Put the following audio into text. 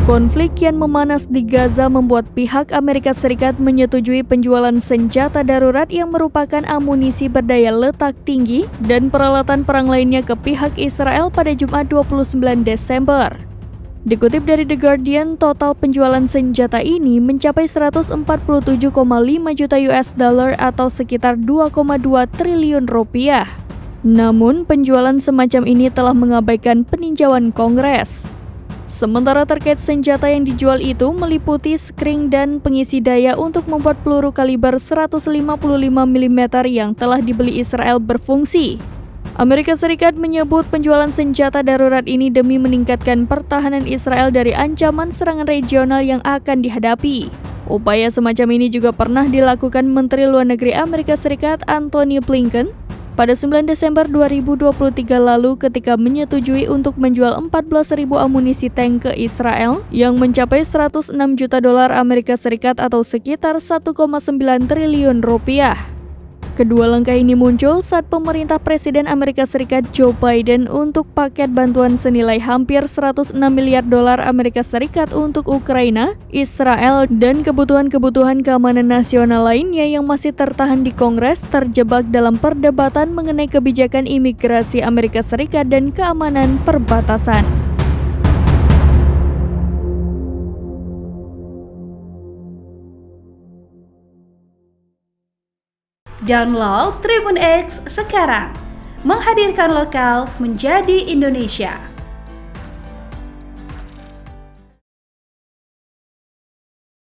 Konflik kian memanas di Gaza membuat pihak Amerika Serikat menyetujui penjualan senjata darurat yang merupakan amunisi berdaya letak tinggi dan peralatan perang lainnya ke pihak Israel pada Jumat 29 Desember. Dikutip dari The Guardian, total penjualan senjata ini mencapai 147,5 juta US dollar atau sekitar 2,2 triliun rupiah. Namun, penjualan semacam ini telah mengabaikan peninjauan Kongres. Sementara terkait senjata yang dijual itu meliputi skring dan pengisi daya untuk membuat peluru kaliber 155 mm yang telah dibeli Israel berfungsi. Amerika Serikat menyebut penjualan senjata darurat ini demi meningkatkan pertahanan Israel dari ancaman serangan regional yang akan dihadapi. Upaya semacam ini juga pernah dilakukan Menteri Luar Negeri Amerika Serikat Antony Blinken pada 9 Desember 2023 lalu ketika menyetujui untuk menjual 14.000 amunisi tank ke Israel yang mencapai 106 juta dolar Amerika Serikat atau sekitar 1,9 triliun rupiah. Kedua langkah ini muncul saat pemerintah Presiden Amerika Serikat Joe Biden untuk paket bantuan senilai hampir 106 miliar dolar Amerika Serikat untuk Ukraina, Israel, dan kebutuhan-kebutuhan keamanan nasional lainnya yang masih tertahan di Kongres terjebak dalam perdebatan mengenai kebijakan imigrasi Amerika Serikat dan keamanan perbatasan. Download Tribun X sekarang, menghadirkan lokal menjadi Indonesia.